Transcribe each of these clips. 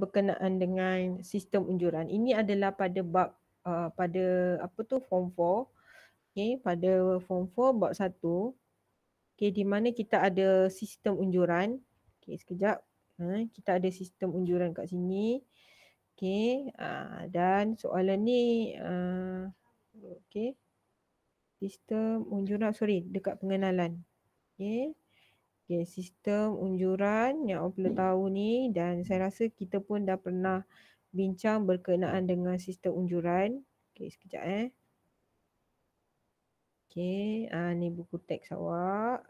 berkenaan dengan sistem unjuran. Ini adalah pada bab pada form 4. Okey, pada form 4 bab 1. Okey, di mana kita ada sistem unjuran. Okey, sekejap. Kita ada sistem unjuran kat sini. Okey, dan soalan ni okey. Sistem unjuran, dekat pengenalan. Okey. Okay, sistem unjuran yang awak perlu tahu ni, dan saya rasa kita pun dah pernah bincang berkenaan dengan sistem unjuran. Okay, sekejap Okay, ni buku teks awak.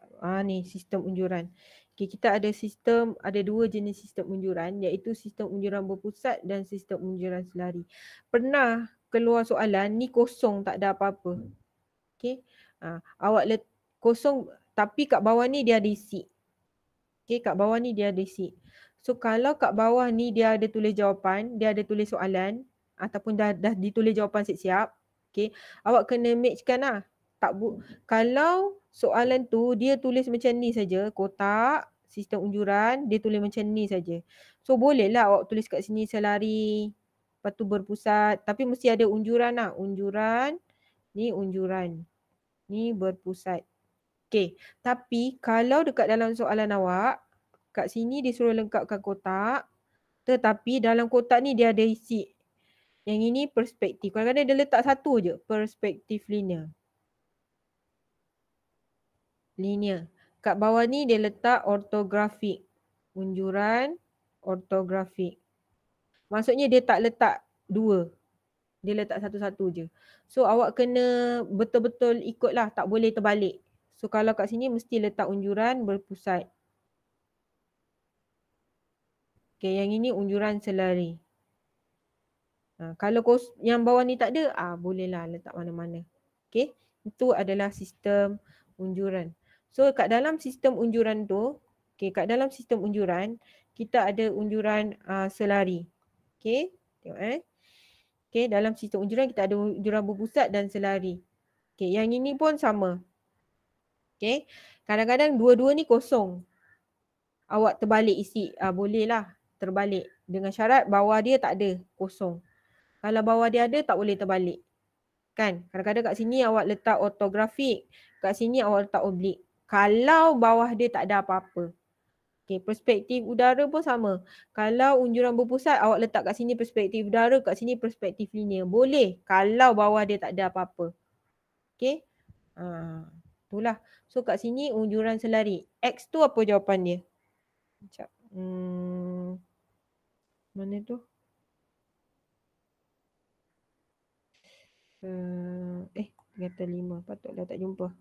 Ni sistem unjuran. Okay, kita ada dua jenis sistem unjuran, iaitu sistem unjuran berpusat dan sistem unjuran selari. Pernah keluar soalan ni kosong, tak ada apa-apa. Okay, awak kosong tapi kat bawah ni dia ada isi. Okay, kat bawah ni dia ada isi. So kalau kat bawah ni dia ada tulis jawapan, dia ada tulis soalan ataupun dah ditulis jawapan siap-siap, okay, awak kena matchkan lah. Kalau soalan tu dia tulis macam ni saja, kotak, sistem unjuran, dia tulis macam ni saja. So bolehlah awak tulis kat sini selari, lepas tu berpusat, tapi mesti ada unjuran lah. Unjuran, ni berpusat. Okay, tapi kalau dekat dalam soalan awak, kat sini dia suruh lengkapkan kotak, tetapi dalam kotak ni dia ada isi. Yang ini perspektif. Kadang-kadang dia letak satu je, perspektif linear. Kat bawah ni dia letak ortografik. Unjuran ortografik. Maksudnya dia tak letak dua. Dia letak satu-satu je. So awak kena betul-betul ikutlah, tak boleh terbalik. So kalau kat sini mesti letak unjuran berpusat. Okay, yang ini unjuran selari. Kalau yang bawah ni tak ada, bolehlah letak mana-mana. Okay, itu adalah sistem unjuran. So kat dalam sistem unjuran tu, kat dalam sistem unjuran, kita ada unjuran selari. Okay, tengok Okay, dalam sistem unjuran kita ada unjuran berpusat dan selari. Okay, yang ini pun sama. Okay, kadang-kadang dua-dua ni kosong. Awak terbalik isi, bolehlah terbalik. Dengan syarat bawah dia tak ada, kosong. Kalau bawah dia ada, tak boleh terbalik. Kan? Kadang-kadang kat sini awak letak ortografik, kat sini awak letak oblik. Kalau bawah dia tak ada apa-apa. Okay, perspektif udara pun sama. Kalau unjuran berpusat, awak letak kat sini perspektif udara, kat sini perspektif linear. Boleh kalau bawah dia tak ada apa-apa. Okay? Itulah. So kat sini unjuran selari. X tu apa jawapan dia? Sekejap. Mana tu? Kata 5. Patutlah tak jumpa.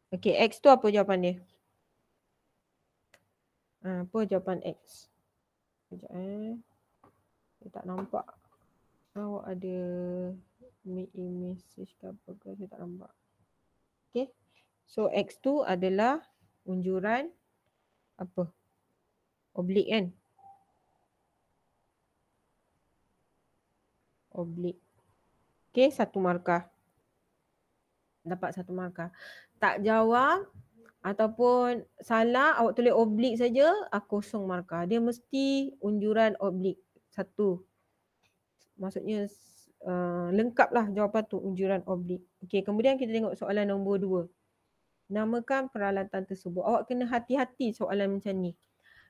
Okay, X tu apa jawapan dia? Apa jawapan X? Sekejap saya tak nampak. Awak ada message ke apa ke? Saya tak nampak. Okay. So X tu adalah unjuran apa? Oblik kan? Oblik. Okay, 1 markah. Dapat 1 markah. Tak jawab ataupun salah, awak tulis oblik saja, 0 markah. Dia mesti unjuran oblik 1. Maksudnya lengkaplah jawapan tu, unjuran oblik. Okey, kemudian kita tengok soalan nombor 2. Namakan peralatan tersebut. Awak kena hati-hati soalan macam ni.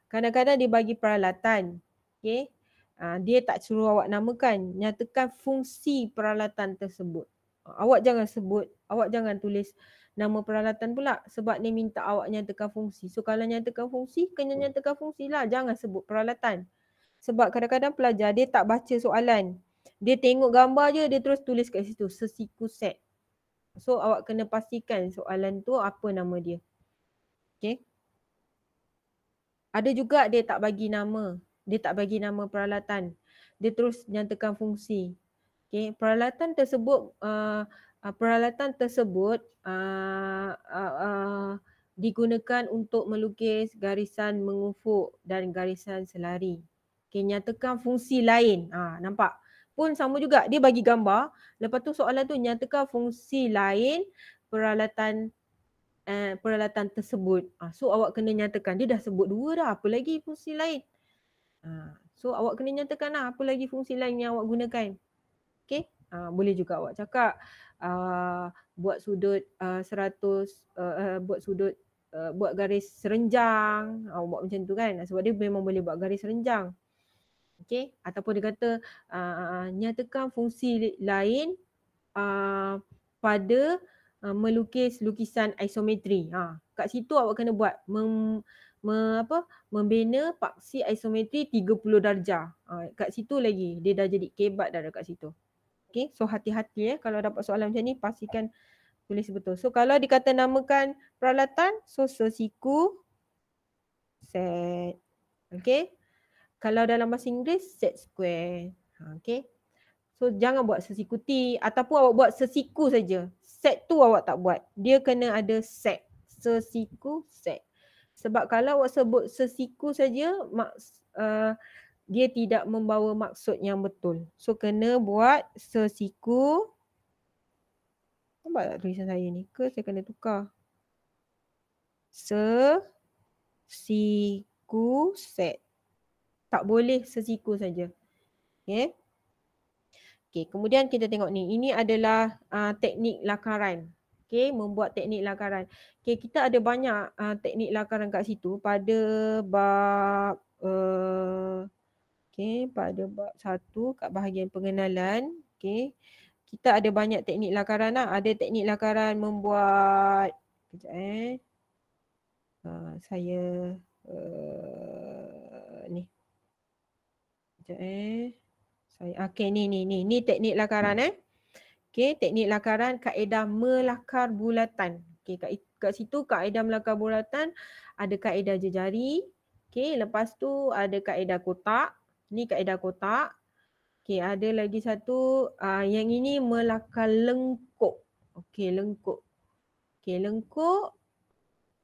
Kadang-kadang dia bagi peralatan. Okey. Dia tak suruh awak namakan. Nyatakan fungsi peralatan tersebut. Awak jangan tulis nama peralatan pula sebab dia minta awak nyatakan fungsi. So kalau nyatakan fungsi, kena nyatakan fungsi lah. Jangan sebut peralatan. Sebab kadang-kadang pelajar dia tak baca soalan. Dia tengok gambar je, dia terus tulis kat situ, sesiku set. So awak kena pastikan soalan tu apa nama dia. Okay. Ada juga dia tak bagi nama. Dia tak bagi nama peralatan. Dia terus nyatakan fungsi. Okay. Peralatan tersebut digunakan untuk melukis garisan mengufuk dan garisan selari. Okay, nyatakan fungsi lain. Nampak? Pun sama juga, dia bagi gambar. Lepas tu soalan tu nyatakan fungsi lain peralatan tersebut. So awak kena nyatakan, dia dah sebut 2 dah, apa lagi fungsi lain? So awak kena nyatakan lah apa lagi fungsi lain yang awak gunakan. Okay. Boleh juga awak cakap buat sudut 100, buat sudut buat garis serenjang, buat macam tu kan, sebab dia memang boleh buat garis serenjang. Okay. Ataupun dia kata nyatakan fungsi lain pada melukis lukisan isometri. Kat situ awak kena buat membina paksi isometri 30 darjah. Kat situ lagi dia dah jadi kebat dah dekat situ. Okay, so hati-hati kalau dapat soalan macam ni pastikan tulis betul. So kalau dikata namakan peralatan, so sesiku set. Okay. Kalau dalam bahasa Inggeris, set square. Okay. So jangan buat sesiku T ataupun awak buat sesiku saja. Set tu awak tak buat. Dia kena ada set. Sesiku set. Sebab kalau awak sebut sesiku saja, dia tidak membawa maksud yang betul. So kena buat sesiku. Nampak tak tulisan saya ni? Ke saya kena tukar? Sesiku set. Tak boleh sesiku saja. Okay. Okay, kemudian kita tengok ni. Ini adalah teknik lakaran. Okay, membuat teknik lakaran. Okay, kita ada banyak teknik lakaran kat situ pada bab pada bab 1 kat bahagian pengenalan. Okay, kita ada banyak teknik lakaran lah. Ada teknik lakaran membuat kejap saya ni. Kejap Okay, ni teknik lakaran Okay, teknik lakaran kaedah melakar bulatan. Okay, kat situ kaedah melakar bulatan ada kaedah jejari. Okay, lepas tu ada kaedah kotak. Ni kaedah kotak. Okay, ada lagi satu yang ini melakar lengkuk. Okay, lengkuk. Okay, lengkuk.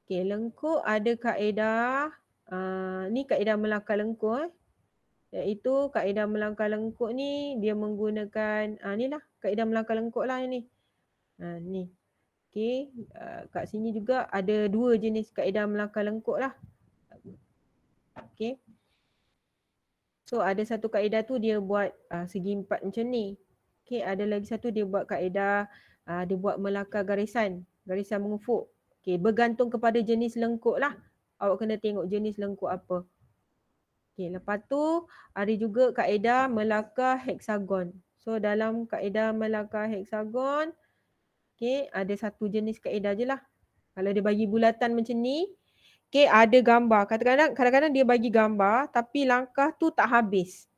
Okay, lengkuk ada kaedah. Ni kaedah melakar lengkuk. Iaitu kaedah melangkah lengkuk ni dia menggunakan ni lah kaedah melangkah lengkuk lah ni. Ni. Okey, kat sini juga ada dua jenis kaedah melangkah lengkuk lah. Okey. So ada satu kaedah tu dia buat segi empat macam ni. Okey, ada lagi satu dia buat kaedah dia buat melangkah garisan mengufuk. Okey, bergantung kepada jenis lengkuk lah. Awak kena tengok jenis lengkuk apa. Okay, lepas tu ada juga kaedah melakar heksagon. So dalam kaedah melakar heksagon, okay, ada satu jenis kaedah je lah. Kalau dia bagi bulatan macam ni, okay, ada gambar. Kadang-kadang dia bagi gambar tapi langkah tu tak habis.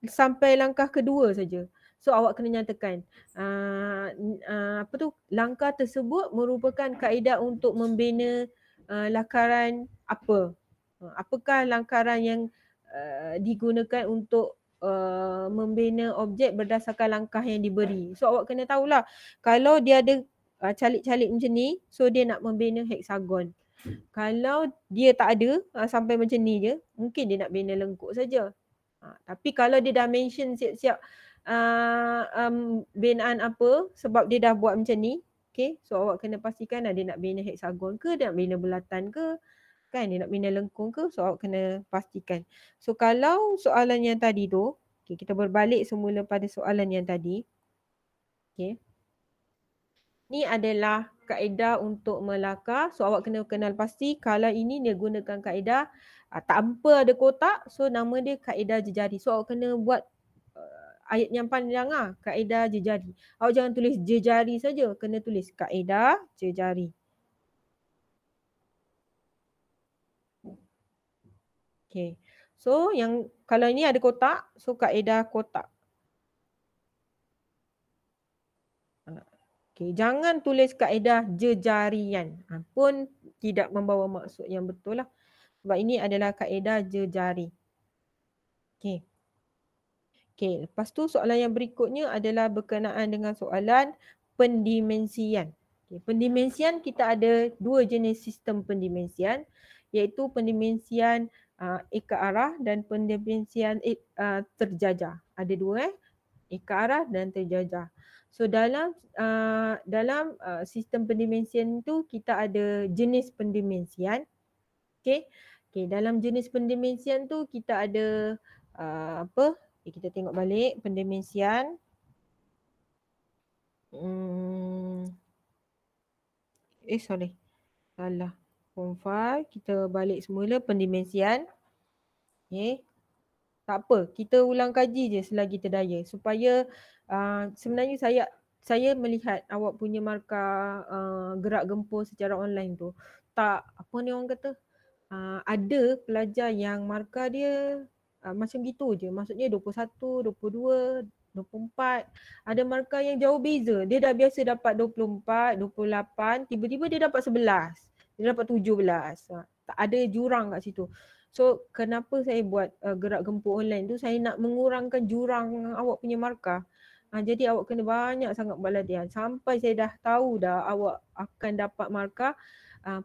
Sampai langkah kedua saja. So awak kena nyatakan langkah tersebut merupakan kaedah untuk membina lakaran apa. Apakah lakaran yang digunakan untuk membina objek berdasarkan langkah yang diberi. So awak kena tahulah kalau dia ada calik-calik macam ni, so dia nak membina heksagon. Kalau dia tak ada sampai macam ni je, mungkin dia nak bina lengkuk saja. Tapi kalau dia dah mention siap-siap binaan apa sebab dia dah buat macam ni, okay, so awak kena pastikan dia nak bina heksagon ke, dia nak bina bulatan ke, kan dia nak bina lengkung ke, so awak kena pastikan. So kalau soalan yang tadi tu, okay, kita berbalik semula pada soalan yang tadi. Okay. Ni adalah kaedah untuk melakar. So awak kena kenal pasti kalau ini dia gunakan kaedah tanpa ada kotak, so nama dia kaedah jejari. So awak kena buat ayat yang panjang kaedah jejari. Awak jangan tulis jejari saja, kena tulis kaedah jejari. Okay. So yang kalau ini ada kotak, so kaedah kotak. Okay. Jangan tulis kaedah jejarian. Pun tidak membawa maksud yang betul lah. Sebab ini adalah kaedah jejari. Okay. Okay. Lepas tu soalan yang berikutnya adalah berkenaan dengan soalan pendimensian. Okay. Pendimensian kita ada dua jenis sistem pendimensian, iaitu pendimensian eka arah dan pendimensian terjajah. Ada dua eka arah dan terjajah. So dalam sistem pendimensian tu kita ada jenis pendimensian. Okay. Okay, dalam jenis pendimensian tu kita ada apa? Kita tengok balik pendimensian. Sorry. Salah. Form 5. Kita balik semula pendimensian. Okay. Tak apa. Kita ulang kaji je selagi terdaya. Supaya sebenarnya saya melihat awak punya markah gerak gempur secara online tu. Tak, apa ni orang kata? Ada pelajar yang markah dia macam gitu je. Maksudnya 21, 22, 24. Ada markah yang jauh beza. Dia dah biasa dapat 24, 28. Tiba-tiba dia dapat 11. Dia dapat 17. Tak ada jurang kat situ. So kenapa saya buat gerak gempur online tu? Saya nak mengurangkan jurang awak punya markah. Jadi awak kena banyak sangat buat latihan. Sampai saya dah tahu dah awak akan dapat markah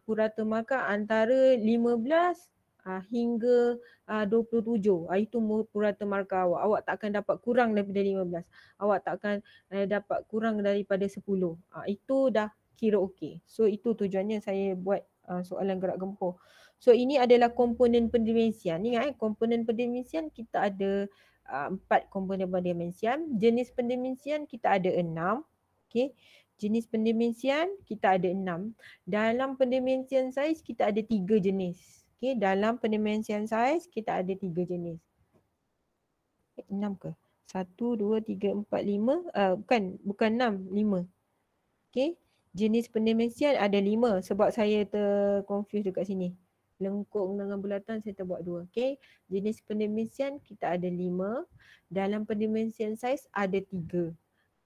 purata markah antara 15 hingga 27. Itu purata markah awak. Awak tak akan dapat kurang daripada 15. Awak tak akan dapat kurang daripada 10. Itu dah kira okey. So itu tujuannya saya buat soalan gerak gempur. So ini adalah komponen pendimensian. Ingat komponen pendimensian kita ada 4 komponen pendimensian. Jenis pendimensian kita ada 6. Okey. Jenis pendimensian kita ada 6. Dalam pendimensian saiz kita ada 3 jenis. Okey, dalam pendimensian saiz kita ada 3 jenis. 6 ke? 1, 2, 3, 4, 5. Bukan 6, 5. Okey. Jenis pendimensian ada 5 sebab saya terconfuse dekat sini. Lengkung dengan bulatan saya terbuat 2. Okey. Jenis pendimensian kita ada 5. Dalam pendimensian saiz ada 3.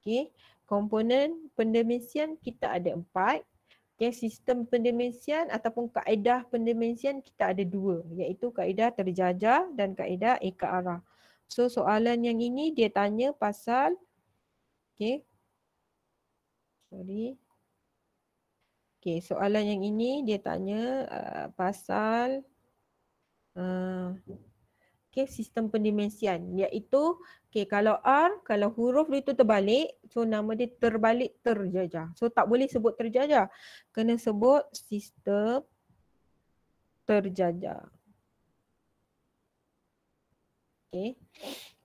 Okey. Komponen pendimensian kita ada 4. Okay, sistem pendimensian ataupun kaedah pendimensian kita ada 2, iaitu kaedah terjajar dan kaedah eka arah. So soalan yang ini dia tanya pasal soalan yang ini dia tanya pasal sistem pendimensian, iaitu kalau R, kalau huruf dia tu terbalik, so nama dia terbalik terjajar. So tak boleh sebut terjajar, kena sebut sistem terjajar.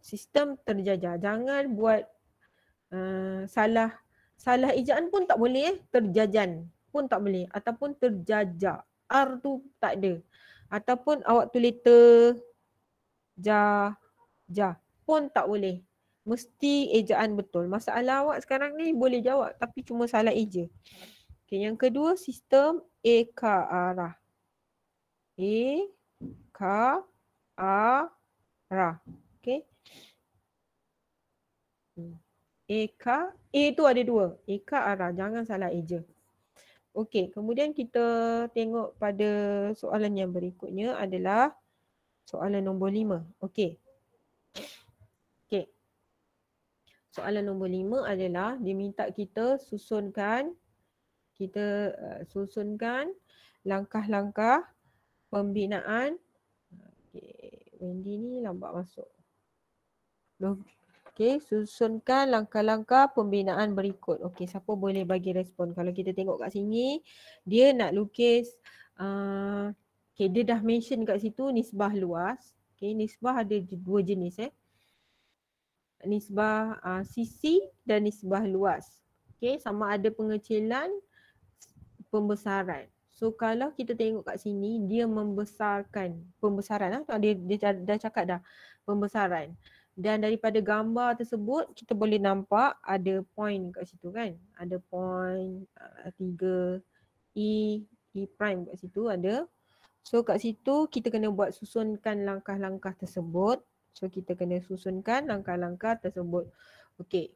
Sistem terjajar. Jangan buat salah ejaan pun tak boleh, terjajan pun tak boleh, ataupun terjajar. R tu tak ada. Ataupun awak tulis ja pun tak boleh. Mesti ejaan betul. Masalah awak sekarang ni boleh jawab tapi cuma salah eja. Yang kedua, sistem eka arah. Eka arah. Eka, tu ada 2. Eka arah, jangan salah eja. Kemudian kita tengok pada soalan yang berikutnya adalah soalan nombor 5. Soalan nombor 5 adalah diminta kita susunkan langkah-langkah pembinaan. Wendy ni lambat masuk. Susunkan langkah-langkah pembinaan berikut. Siapa boleh bagi respon? Kalau kita tengok kat sini, dia nak lukis, dia dah mention kat situ nisbah luas. Nisbah ada 2 jenis. Nisbah sisi dan nisbah luas. Sama ada pengecilan, pembesaran. So kalau kita tengok kat sini, dia membesarkan pembesaran. Dia dah cakap dah pembesaran. Dan daripada gambar tersebut kita boleh nampak ada point kat situ kan. Ada point 3 E prime kat situ ada. So kat situ kita kena buat susunkan langkah-langkah tersebut. So kita kena susunkan langkah-langkah tersebut.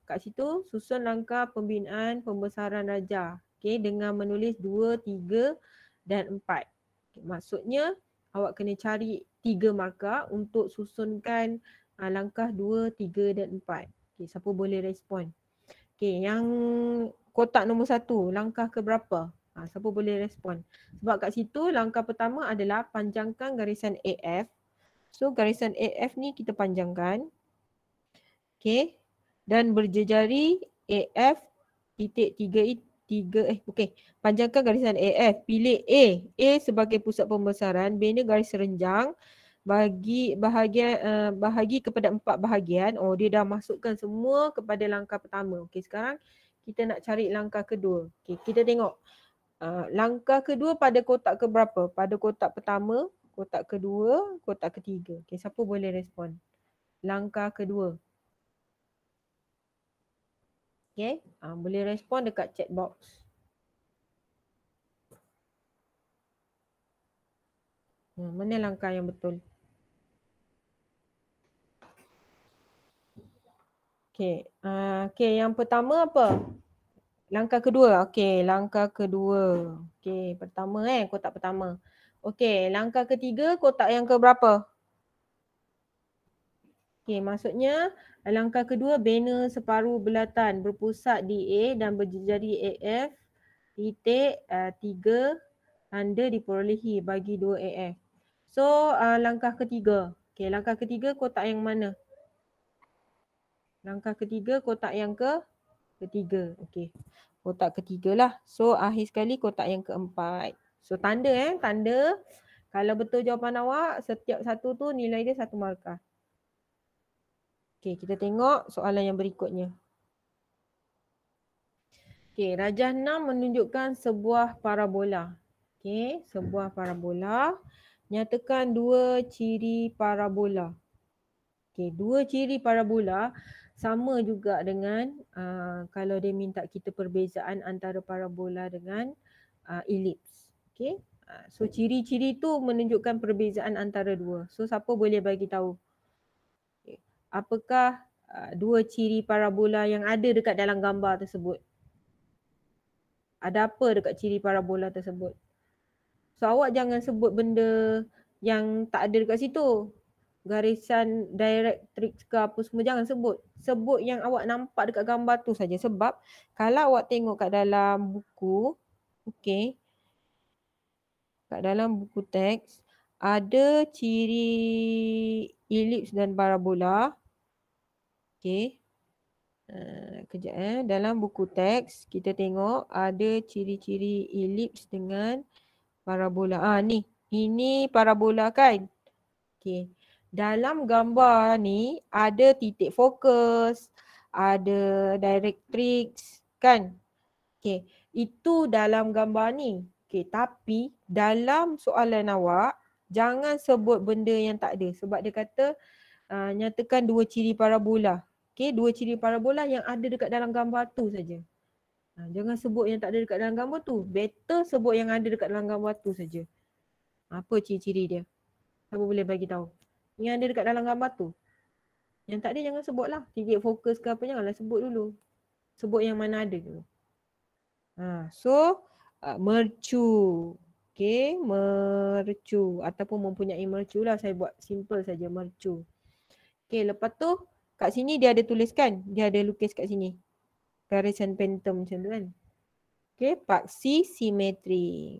Kat situ susun langkah pembinaan pembesaran rajah. Dengan menulis 2, 3 dan 4. Maksudnya awak kena cari 3 markah untuk susunkan langkah 2, 3 dan 4. Siapa boleh respon? Yang kotak nombor 1, langkah ke berapa? Siapa boleh respon? Sebab kat situ langkah pertama adalah panjangkan garisan AF. So garisan AF ni kita panjangkan. Dan berjejari AF titik 3. Panjangkan garisan AF. Pilih A sebagai pusat pembesaran. B ni garis renjang. bahagi kepada 4 bahagian. Oh, dia dah masukkan semua kepada langkah pertama. Okey, sekarang kita nak cari langkah kedua. Okey, kita tengok langkah kedua pada kotak ke berapa? Pada kotak pertama, kotak kedua, kotak ketiga. Okey, siapa boleh respon? Langkah kedua. Okey, boleh respon dekat chat box. Mana langkah yang betul? Okey, yang pertama apa? Langkah kedua. Okey, langkah kedua. Okey, pertama kotak pertama. Okey, langkah ketiga kotak yang ke berapa? Okey, maksudnya langkah kedua banner separuh belatan berpusat di A dan berjari AF titik 3 tanda diperolehi bagi 2 AF. So, langkah ketiga. Okey, langkah ketiga kotak yang mana? Langkah ketiga kotak yang ketiga. Okey. Kotak ketiga lah. So akhir sekali kotak yang keempat. So tanda tanda. Kalau betul jawapan awak, setiap satu tu nilai dia 1 markah. Okey, kita tengok soalan yang berikutnya. Okey, rajah 6 menunjukkan sebuah parabola. Okey, sebuah parabola. Nyatakan 2 ciri parabola. Okey, 2 ciri parabola sama juga dengan kalau dia minta kita perbezaan antara parabola dengan elips. Okey. So ciri-ciri tu menunjukkan perbezaan antara dua. So siapa boleh bagi tahu? Okay. Apakah 2 ciri parabola yang ada dekat dalam gambar tersebut? Ada apa dekat ciri parabola tersebut? So awak jangan sebut benda yang tak ada dekat situ. Garisan directrix ke apa semua jangan sebut. Sebut yang awak nampak dekat gambar tu saja. Sebab kalau awak tengok kat dalam buku, okey, kat dalam buku teks ada ciri elips dan parabola. Okey. Kejap dalam buku teks kita tengok ada ciri-ciri elips dengan parabola. Ni. Ini parabola kan? Okey. Dalam gambar ni ada titik fokus, ada directrix kan? Okey. Itu dalam gambar ni. Okey, tapi dalam soalan awak jangan sebut benda yang tak ada sebab dia kata nyatakan 2 ciri parabola. Okey, 2 ciri parabola yang ada dekat dalam gambar tu saja. Jangan sebut yang tak ada dekat dalam gambar tu. Better sebut yang ada dekat dalam gambar tu saja. Apa ciri-ciri dia? Siapa boleh bagi tahu? Yang ada dekat dalam gambar tu. Yang tak ada jangan sebut lah. Titik fokus ke apa janganlah sebut dulu. Sebut yang mana ada dulu. So mercu. Okay, mercu ataupun mempunyai mercu lah. Saya buat simple saja mercu. Okay, lepas tu kat sini dia ada tuliskan. Dia ada lukis kat sini. Garisan phantom macam tu kan. Okay, paksi simetri.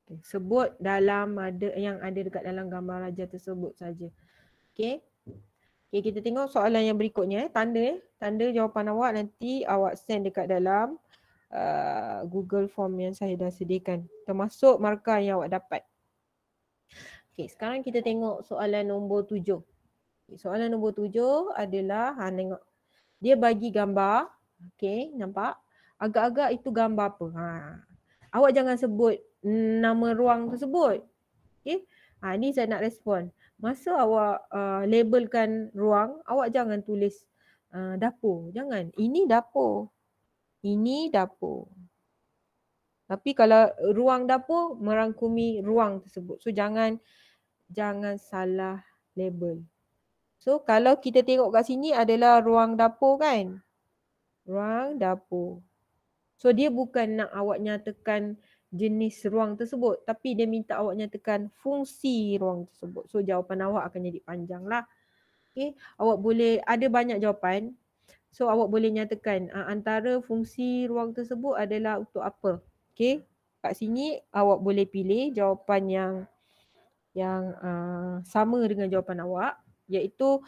Okay, sebut dalam yang ada dekat dalam gambar raja tersebut saja. Okay. Okay, kita tengok soalan yang berikutnya. Tanda jawapan awak nanti awak send dekat dalam Google Form yang saya dah sediakan. Termasuk markah yang awak dapat. Okay, sekarang kita tengok soalan nombor 7. Okay, soalan nombor 7 adalah, tengok. Dia bagi gambar. Okay, nampak? Agak-agak itu gambar apa? Awak jangan sebut nama ruang tersebut. Okay. Ni saya nak respon. Masa awak labelkan ruang, awak jangan tulis dapur. Jangan. Ini dapur. Ini dapur. Tapi kalau ruang dapur merangkumi ruang tersebut. So jangan salah label. So kalau kita tengok kat sini adalah ruang dapur kan? Ruang dapur. So dia bukan nak awak nyatakan jenis ruang tersebut, tapi dia minta awak nyatakan fungsi ruang tersebut. So jawapan awak akan jadi panjang lah. Okay. Awak boleh, ada banyak jawapan. So awak boleh nyatakan antara fungsi ruang tersebut adalah untuk apa. Okay. Kat sini awak boleh pilih jawapan yang sama dengan jawapan awak, iaitu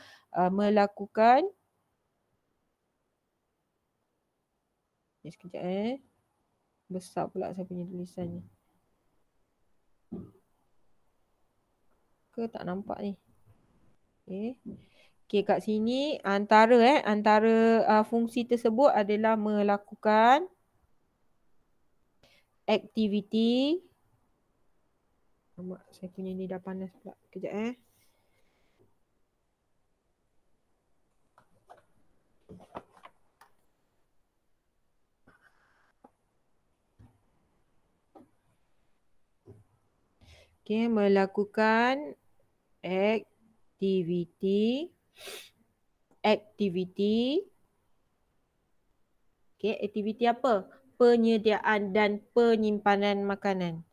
melakukan sekejap besar pula saya punya tulisannya. Ke tak nampak ni. Okay. Okay, kat sini antara fungsi tersebut adalah melakukan aktiviti. Saya punya ni dah panas pula. Kejap Okay, melakukan aktiviti. Okay, aktiviti apa? Penyediaan dan penyimpanan makanan.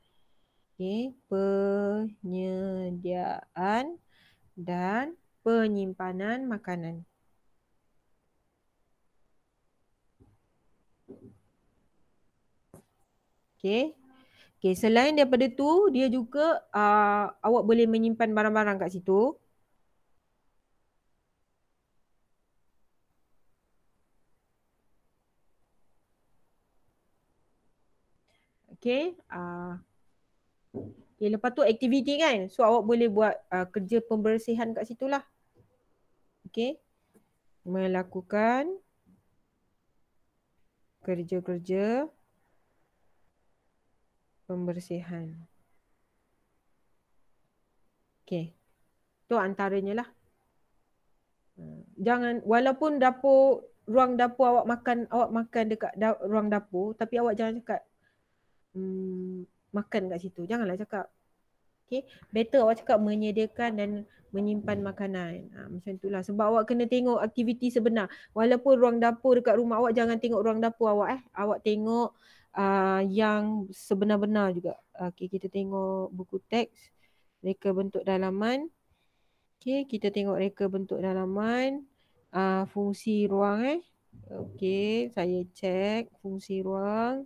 Okay, penyediaan dan penyimpanan makanan. Okay. Okay, selain daripada tu, dia juga awak boleh menyimpan barang-barang kat situ. Okay. Okay, lepas tu aktiviti kan. So awak boleh buat kerja pembersihan kat situ lah. Okay. Melakukan kerja-kerja pembersihan. Okay. Tu antaranya lah. Jangan, walaupun ruang dapur awak makan dekat ruang dapur, tapi awak jangan cakap makan kat situ. Janganlah cakap. Okay. Better awak cakap menyediakan dan menyimpan makanan. Macam itulah. Sebab awak kena tengok aktiviti sebenar. Walaupun ruang dapur dekat rumah awak, jangan tengok ruang dapur awak. Awak tengok yang sebenar-benar juga. Okay, kita tengok buku teks. Reka bentuk dalaman. Okay, kita tengok reka bentuk dalaman. Fungsi ruang Okay, saya cek fungsi ruang.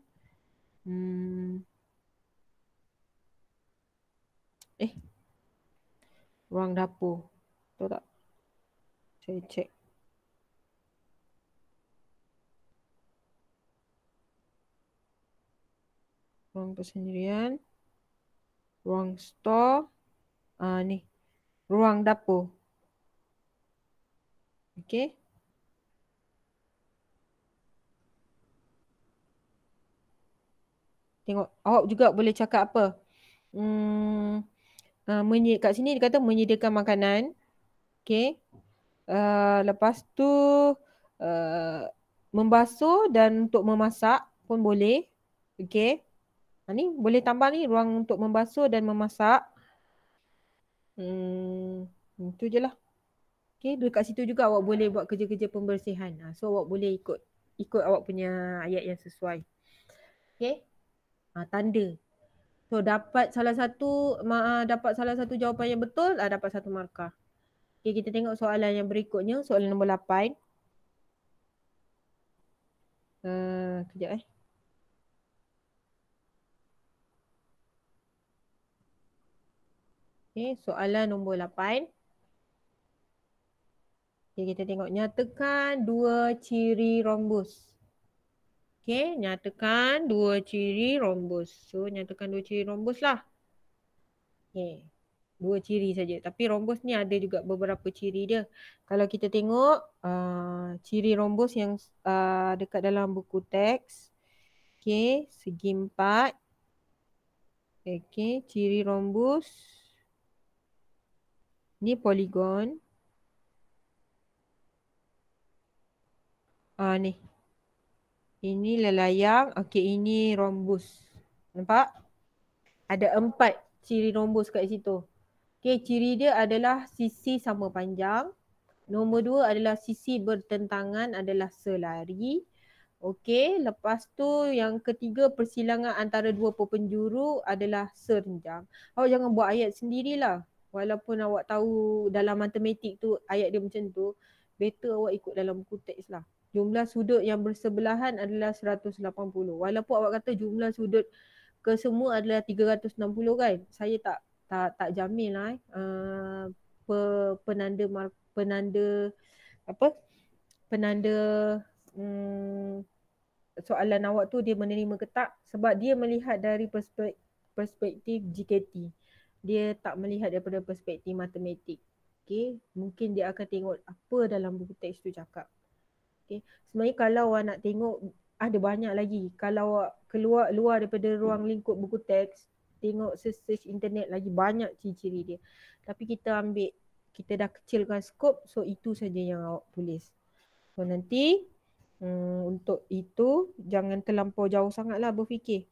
Ruang dapur. Tahu tak? Saya cek. Ruang persendirian. Ruang store. Ni. Ruang dapur. Okay. Tengok. Awak juga boleh cakap apa? Kat sini dia kata menyediakan makanan. Okay. Lepas tu membasuh dan untuk memasak pun boleh. Okay. Ni boleh tambah ni ruang untuk membasuh dan memasak. Itu je lah. Okay, dekat situ juga awak boleh buat kerja-kerja pembersihan. So awak boleh ikut awak punya ayat yang sesuai. Okay. Tanda. So dapat salah satu jawapan yang betul, dapat satu markah. Okay, kita tengok soalan yang berikutnya, soalan nombor 8. Kejap Okay, soalan nombor 8. Okay, kita tengok. Nyatakan 2 ciri rhombus. Okay, nyatakan 2 ciri rhombus. So, nyatakan 2 ciri rhombus lah. Okay, 2 ciri saja. Tapi rhombus ni ada juga beberapa ciri dia. Kalau kita tengok ciri rhombus yang dekat dalam buku teks. Okay, segi 4. Okay, ciri rhombus. Ni poligon. Ni. Ini lelayang. Okay, ini rhombus. Nampak? Ada 4 ciri rhombus kat situ. Okay, ciri dia adalah sisi sama panjang. Nombor 2 adalah sisi bertentangan adalah selari. Okay, lepas tu yang ketiga persilangan antara dua penjuru adalah serenjang. Awak jangan buat ayat sendirilah. Walaupun awak tahu dalam matematik tu ayat dia macam tu, better awak ikut dalam buku teks lah. Jumlah sudut yang bersebelahan adalah 180. Walaupun awak kata jumlah sudut kesemua adalah 360 kan. Saya tak jamin lah penanda soalan awak tu dia menerima ke tak, sebab dia melihat dari perspektif GKT. dia tak melihat daripada perspektif matematik. Okay, mungkin dia akan tengok apa dalam buku teks tu cakap. Okay, sebenarnya kalau awak nak tengok ada banyak lagi. Kalau awak keluar daripada ruang lingkup buku teks, tengok search internet lagi banyak ciri-ciri dia. Tapi kita dah kecilkan skop, so itu saja yang awak tulis. So nanti untuk itu jangan terlampau jauh sangatlah berfikir.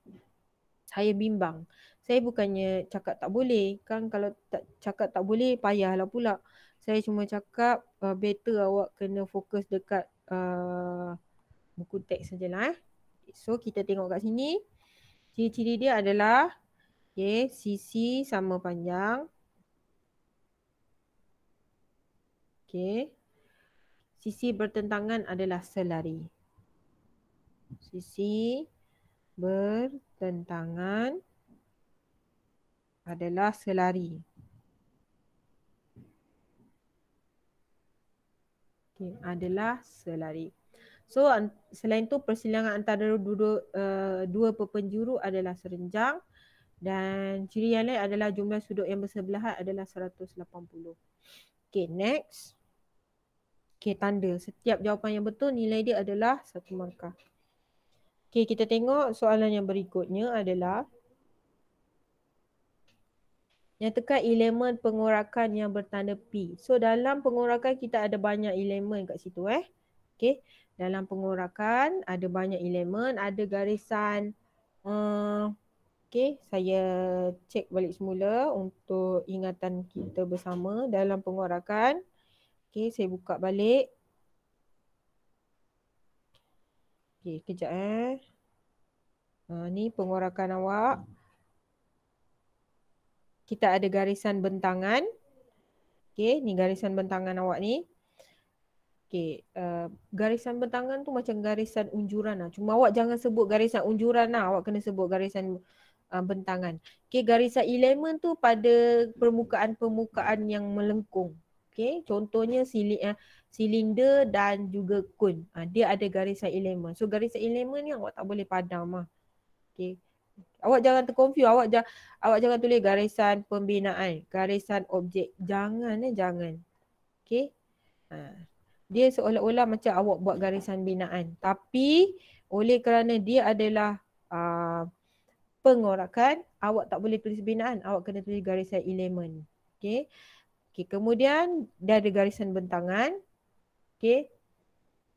Saya bimbang. Saya bukannya cakap tak boleh. Kan kalau cakap tak boleh, payahlah pula. Saya cuma cakap better awak kena fokus dekat buku teks sajalah. So kita tengok kat sini. Ciri-ciri dia adalah sisi sama panjang. Sisi bertentangan adalah selari. Sisi bertentangan adalah selari. Adalah selari. So selain tu persilangan antara dua pepenjuru adalah serenjang dan ciri yang lain adalah jumlah sudut yang bersebelahan adalah 180. Okay, next. Okay, tanda. Setiap jawapan yang betul nilai dia adalah 1 markah. Okay, kita tengok soalan yang berikutnya adalah nyatakan elemen pengorakan yang bertanda P. So dalam pengorakan kita ada banyak elemen kat situ Okay. Dalam pengorakan ada banyak elemen, ada garisan. Okay, saya cek balik semula untuk ingatan kita bersama dalam pengorakan. Okay, saya buka balik. Okay, kejap ni pengorakan awak. Kita ada garisan bentangan. Okay, ni garisan bentangan awak ni. Okay, garisan bentangan tu macam garisan unjuran lah. Cuma awak jangan sebut garisan unjuran lah. Awak kena sebut garisan bentangan. Okay, garisan elemen tu pada permukaan-permukaan yang melengkung. Okay, contohnya silinder dan juga kun. Dia ada garisan elemen. So garisan elemen ni awak tak boleh padam lah. Okay. Awak jangan terconfuse. Awak jangan tulis garisan pembinaan, garisan objek. Jangan. Okay. Dia seolah-olah macam awak buat garisan binaan. Tapi oleh kerana dia adalah pengorakan, awak tak boleh tulis binaan. Awak kena tulis garisan elemen. Okay. Kemudian dia ada garisan bentangan. Okay.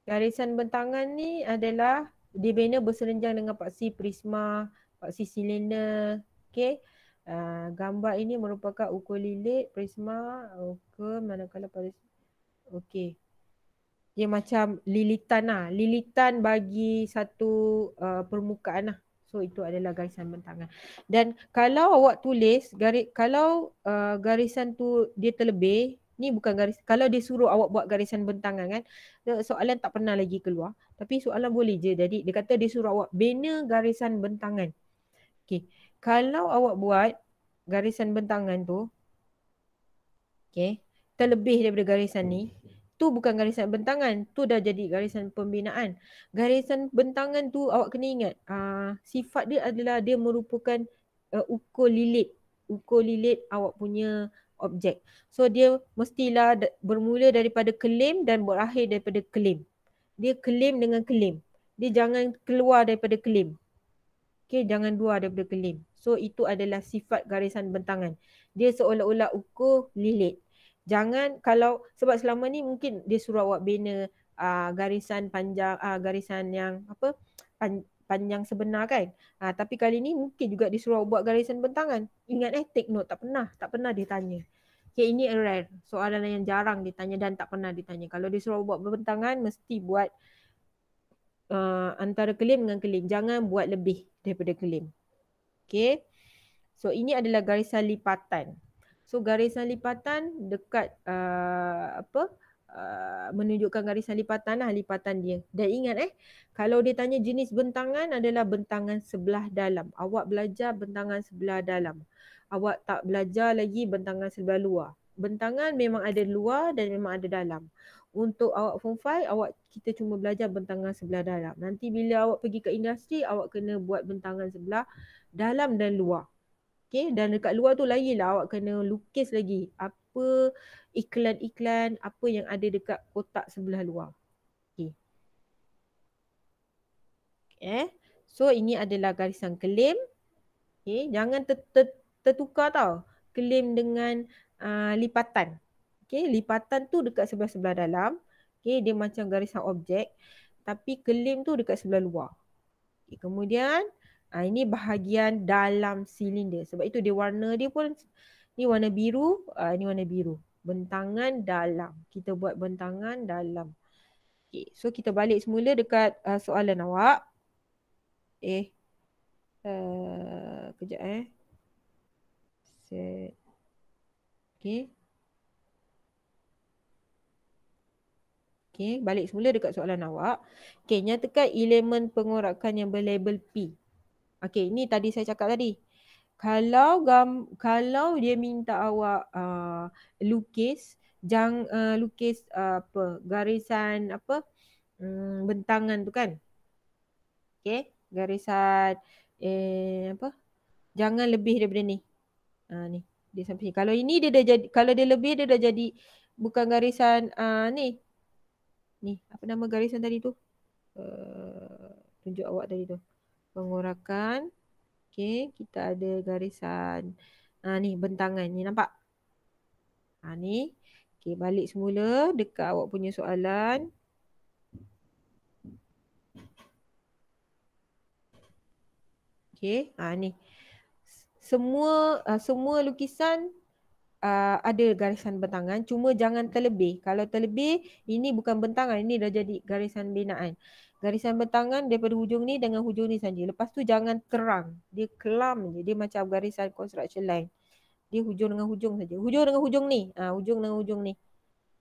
Garisan bentangan ni adalah dibina berserenjang dengan paksi prisma, paksi silinder. Okay. Gambar ini merupakan ukur lilit, prisma, ukur manakala pada. Okay. Dia macam lilitan lah. Lilitan bagi satu permukaan lah. So itu adalah garisan bentangan. Dan kalau awak tulis, garisan tu dia terlebih, ni bukan garis. Kalau dia suruh awak buat garisan bentangan kan, soalan tak pernah lagi keluar. Tapi soalan boleh je. Jadi dia kata dia suruh awak bina garisan bentangan. Okay. Kalau awak buat garisan bentangan tu, okay, terlebih daripada garisan ni, tu bukan garisan bentangan, tu dah jadi garisan pembinaan. Garisan bentangan tu awak kena ingat, sifat dia adalah dia merupakan ukur lilit awak punya objek. So dia mestilah bermula daripada klaim dan berakhir daripada klaim. Dia klaim dengan klaim. Dia jangan keluar daripada klaim. Okay, jangan keluar daripada klaim. So itu adalah sifat garisan bentangan. Dia seolah-olah ukur lilit. Jangan sebab selama ni mungkin dia suruh awak bina garisan panjang, garisan yang panjang sebenar kan. Tapi kali ni mungkin juga dia suruh awak buat garisan bentangan. Ingat take note, tak pernah dia tanya. Okay, ini rare. Soalan yang jarang ditanya dan tak pernah ditanya. Kalau dia suruh awak buat bentangan, mesti buat antara klaim dengan klaim. Jangan buat lebih daripada klaim. Okay. So ini adalah garisan lipatan. So garisan lipatan dekat menunjukkan garisan lipatan lah, lipatan dia. Dan ingat kalau dia tanya jenis bentangan adalah bentangan sebelah dalam. Awak belajar bentangan sebelah dalam. Awak tak belajar lagi bentangan sebelah luar. Bentangan memang ada luar dan memang ada dalam. Untuk awak form 5, kita cuma belajar bentangan sebelah dalam. Nanti bila awak pergi ke industri, awak kena buat bentangan sebelah dalam dan luar. Okay, dan dekat luar tu lagi lah awak kena lukis lagi apa iklan-iklan apa yang ada dekat kotak sebelah luar. Okay. So ini adalah garisan klaim. Okay, jangan tertukar tau. Klaim dengan lipatan. Okay, lipatan tu dekat sebelah-sebelah dalam. Okay, dia macam garisan objek. Tapi klaim tu dekat sebelah luar. Okay, kemudian ini bahagian dalam silinder. Sebab itu dia warna dia pun ni warna biru, ni warna biru. Bentangan dalam. Kita buat bentangan dalam. Okay, so kita balik semula dekat soalan awak. Kejap set. Okay. Okay, balik semula dekat soalan awak. Okay, nyatakan elemen pengorakan yang berlabel P. Okay, ni tadi saya cakap tadi. Kalau dia minta awak lukis, lukis apa garisan apa bentangan tu kan. Okay, garisan apa? Jangan lebih daripada ni. Ni dia sampai sini. Kalau ini dia dah jadi, kalau dia lebih dia dah jadi bukan garisan ni. Ni apa nama garisan tadi tu? Tunjuk awak tadi tu. Pengorakan. Okay, kita ada garisan ni bentangan ni nampak? Ni. Okay, balik semula dekat awak punya soalan. Okay, ni. Semua lukisan ada garisan bentangan, cuma jangan terlebih. Kalau terlebih, ini bukan bentangan, ini dah jadi garisan binaan. Garisan bentangan daripada hujung ni dengan hujung ni saja. Lepas tu jangan terang. Dia kelam je. Dia macam garisan construction line. Dia hujung dengan hujung saja. Hujung dengan hujung ni. Hujung dengan hujung ni.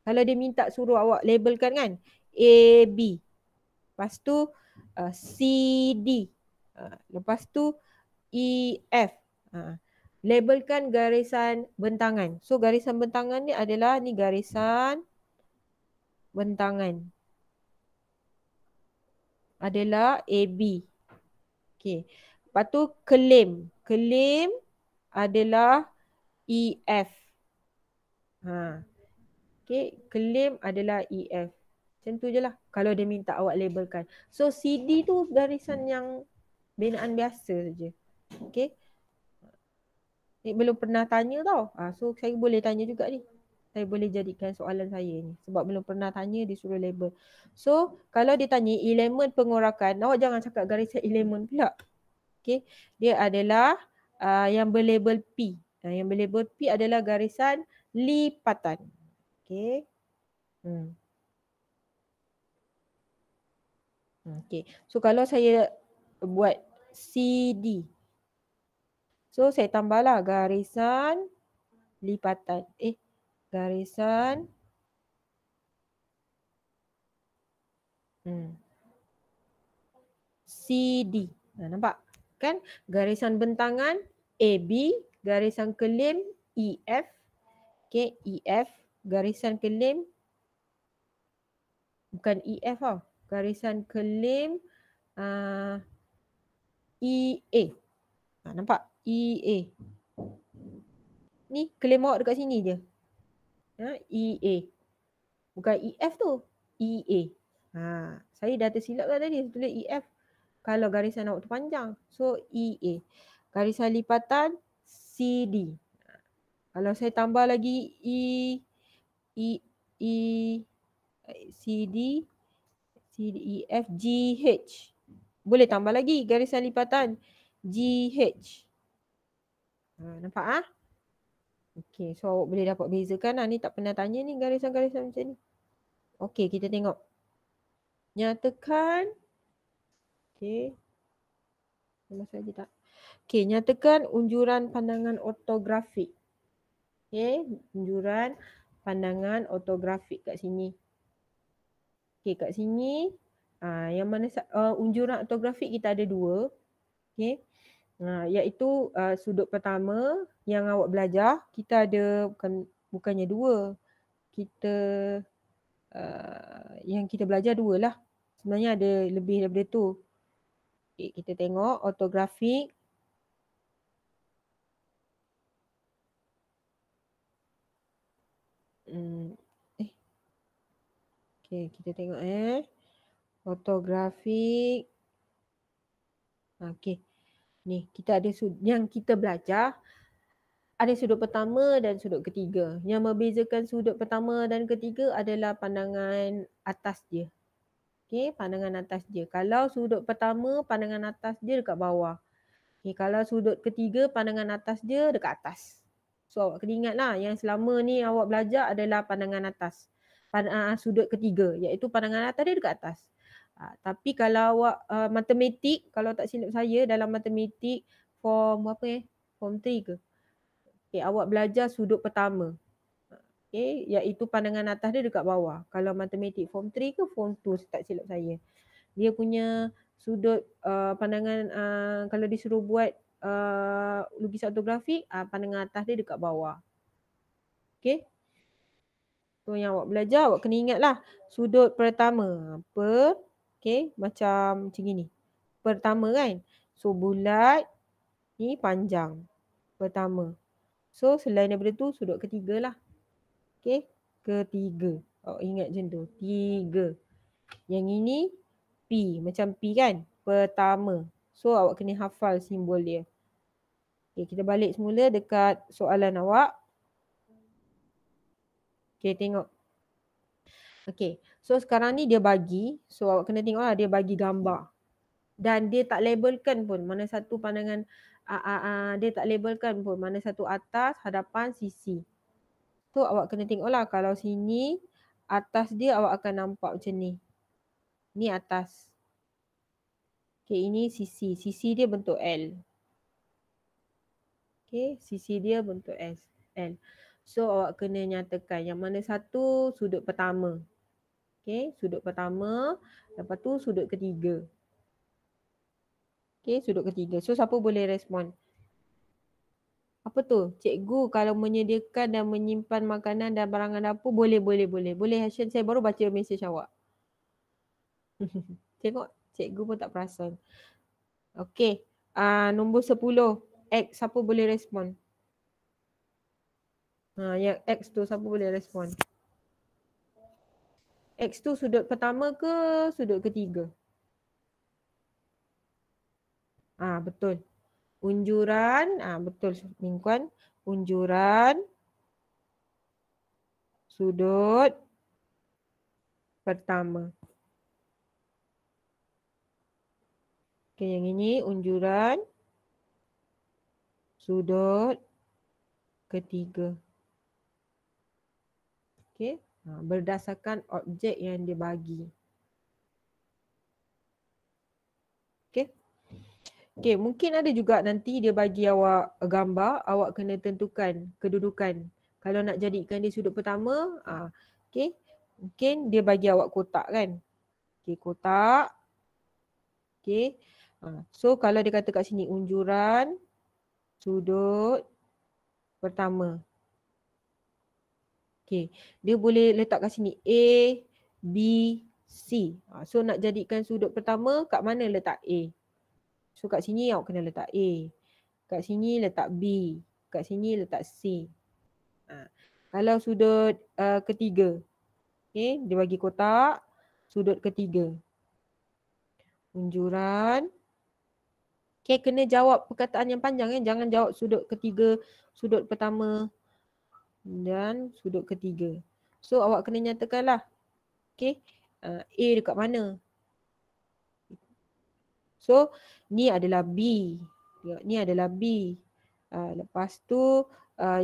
Kalau dia minta suruh awak labelkan kan. A, B. Lepas tu C, D. Lepas tu E, F. Labelkan garisan bentangan. So garisan bentangan ni adalah ni garisan bentangan. Adalah AB. Okay. Lepas tu klaim. Klaim adalah EF. Okay. Klaim adalah EF. Macam tu je lah. Kalau dia minta awak labelkan. So CD tu garisan yang binaan biasa saja. Okay. Ni belum pernah tanya tau. So saya boleh tanya juga ni. Saya boleh jadikan soalan saya ni. Sebab belum pernah tanya dia suruh label. So kalau dia tanya elemen pengorakan, awak jangan cakap garisan elemen pula. Okay. Dia adalah yang berlabel P. Yang berlabel P adalah garisan lipatan. Okay. Okay. So kalau saya buat CD. So saya tambahlah garisan lipatan. Garisan CD. Nampak? Kan? Garisan bentangan AB, garisan klaim EF. Okay, EF. Garisan klaim bukan EF tau. Garisan klaim EA. Nampak? EA. Ni klaim awak dekat sini je. EA. Bukan EF tu. EA. Saya dah tersilap kan tadi. Saya tulis EF. Kalau garisan awak tu panjang. So EA. Garisan lipatan CD. Kalau saya tambah lagi CD, EF, GH. Boleh tambah lagi garisan lipatan GH. Nampak Okey, so awak boleh dapat bezakan Ni tak pernah tanya ni garisan-garisan macam ni. Okey, kita tengok. Nyatakan. Okey. Masa lagi tak? Okey, nyatakan unjuran pandangan ortografik. Okey, unjuran pandangan ortografik kat sini. Okey, kat sini yang mana unjuran ortografik kita ada 2. Okey. Iaitu sudut pertama yang awak belajar, kita ada bukannya 2. Kita yang kita belajar 2 lah. Sebenarnya ada lebih daripada tu. Okay, kita tengok ortografik. Okay, kita tengok ortografik. Okay, ni kita ada yang kita belajar ada sudut pertama dan sudut ketiga. Yang membezakan sudut pertama dan ketiga adalah pandangan atas dia. Okay, pandangan atas dia. Kalau sudut pertama, pandangan atas dia dekat bawah. Okay, kalau sudut ketiga, pandangan atas dia dekat atas. So awak kena ingat lah yang selama ni awak belajar adalah pandangan atas. Sudut ketiga iaitu pandangan atas dia dekat atas. Tapi kalau awak matematik, kalau tak silap saya dalam matematik form apa form 3 ke? Okay, awak belajar sudut pertama. Okay, iaitu pandangan atas dia dekat bawah. Kalau matematik form 3 ke form 2 tak silap saya. Dia punya sudut pandangan kalau disuruh buat lukisan ortografik, pandangan atas dia dekat bawah. Okay. So yang awak belajar, awak kena ingat lah sudut pertama. Apa? Okay, macam ni. Pertama kan. So bulat, ni panjang. Pertama. So selain daripada tu, sudut ketiga lah. Okay, ketiga. Awak ingat macam tu. 3. Yang ini P. Macam P kan. Pertama. So awak kena hafal simbol dia. Okay, kita balik semula dekat soalan awak. Okay, tengok. Okay, so sekarang ni dia bagi. So awak kena tengok lah dia bagi gambar. Dan dia tak labelkan pun mana satu pandangan. Dia tak labelkan pun mana satu atas, hadapan, sisi. So awak kena tengok lah kalau sini atas dia awak akan nampak macam ni. Ni atas. Okay, ini sisi. Sisi dia bentuk L. Okay, sisi dia bentuk L. So awak kena nyatakan yang mana satu sudut pertama. Okay, sudut pertama. Lepas tu sudut ketiga. Okay, sudut ketiga. So siapa boleh respon? Apa tu? Cikgu kalau menyediakan dan menyimpan makanan dan barangan dapur boleh. Boleh Hashan, saya baru baca mesej awak. Tengok, cikgu pun tak perasan. Okay, nombor 10. X, siapa boleh respon? Yang X tu siapa boleh respon? X tu sudut pertama ke sudut ketiga? Betul. Unjuran, betul Mingkuan. Unjuran sudut pertama. Okay, yang ini unjuran sudut ketiga. Okay, berdasarkan objek yang dia bagi. Okay. Okay, mungkin ada juga nanti dia bagi awak gambar, awak kena tentukan kedudukan. Kalau nak jadikan dia sudut pertama, okay, mungkin dia bagi awak kotak kan. Okay, kotak. Okay, so kalau dia kata kat sini unjuran sudut pertama. Okay, dia boleh letak kat sini A, B, C. So nak jadikan sudut pertama, kat mana letak A? So kat sini awak kena letak A. Kat sini letak B. Kat sini letak C. Kalau sudut ketiga. Okay, dia bagi kotak. Sudut ketiga. Unjuran. Okay, kena jawab perkataan yang panjang. Jangan jawab sudut ketiga, sudut pertama dan sudut ketiga. So awak kena nyatakan lah. Okay, A dekat mana? So ni adalah B. Ni adalah B. Lepas tu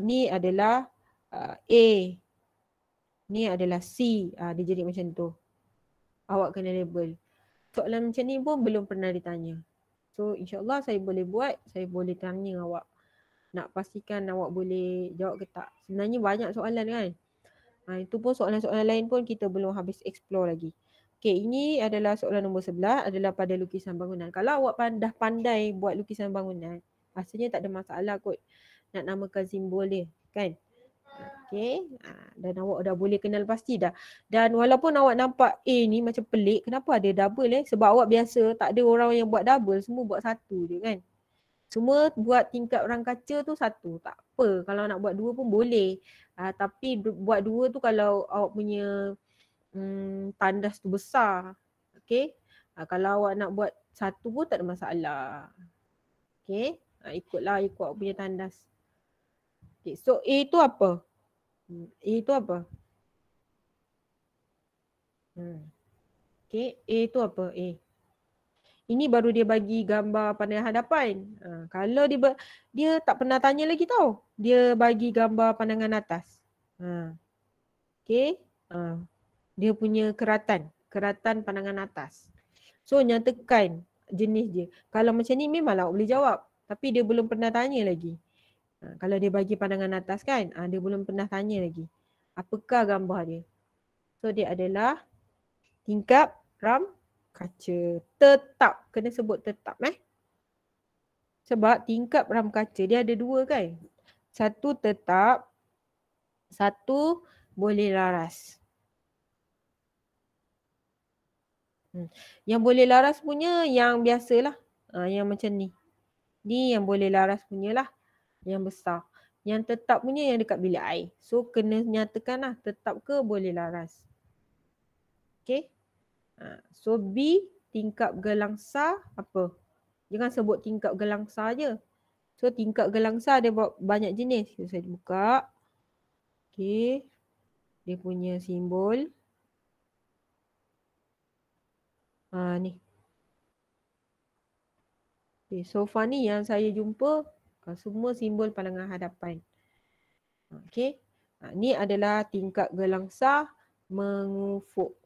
ni adalah A. Ni adalah C. Dia jadi macam tu. Awak kena label. Soalan macam ni pun belum pernah ditanya. So insyaAllah saya boleh buat. Saya boleh tanya awak. Nak pastikan awak boleh jawab ke tak. Sebenarnya banyak soalan kan. Itu pun soalan-soalan lain pun kita belum habis explore lagi. Okay, ini adalah soalan nombor 11 adalah pada lukisan bangunan. Kalau awak dah pandai buat lukisan bangunan, rasanya tak ada masalah kot nak namakan simbol dia kan. Okay, dan awak dah boleh kenal pasti dah. Dan walaupun awak nampak A ni macam pelik, kenapa ada double sebab awak biasa tak ada orang yang buat double, semua buat satu je kan. Semua buat tingkat orang kaca tu satu, tak apa. Kalau nak buat dua pun boleh. Tapi buat dua tu kalau awak punya tandas tu besar. Okey. Kalau awak nak buat satu pun tak ada masalah. Okey. Ikutlah awak punya tandas. Okay. So A tu apa? A tu apa? Okay. A tu apa? A. Ini baru dia bagi gambar pandangan hadapan. Kalau dia tak pernah tanya lagi tau. Dia bagi gambar pandangan atas. Okay. Dia punya keratan pandangan atas. So nyatakan jenis dia. Kalau macam ni memanglah awak boleh jawab. Tapi dia belum pernah tanya lagi. Kalau dia bagi pandangan atas kan, dia belum pernah tanya lagi. Apakah gambar dia? So dia adalah tingkap ram kaca. Tetap. Kena sebut tetap Sebab tingkap ram kaca dia ada dua kan. Satu tetap, satu boleh laras. Yang boleh laras punya yang biasalah. Yang macam ni. Ni yang boleh laras punya lah. Yang besar. Yang tetap punya yang dekat bilik air. So kena nyatakan lah tetap ke boleh laras. Okay. So B tingkap gelangsa apa? Jangan sebut tingkap gelangsa je. So tingkap gelangsa ada banyak jenis. So, saya buka. Okay. Dia punya simbol. Ni. Okay, so far ni yang saya jumpa semua simbol pandangan hadapan. Okay. Ni adalah tingkap gelangsa mengufuk.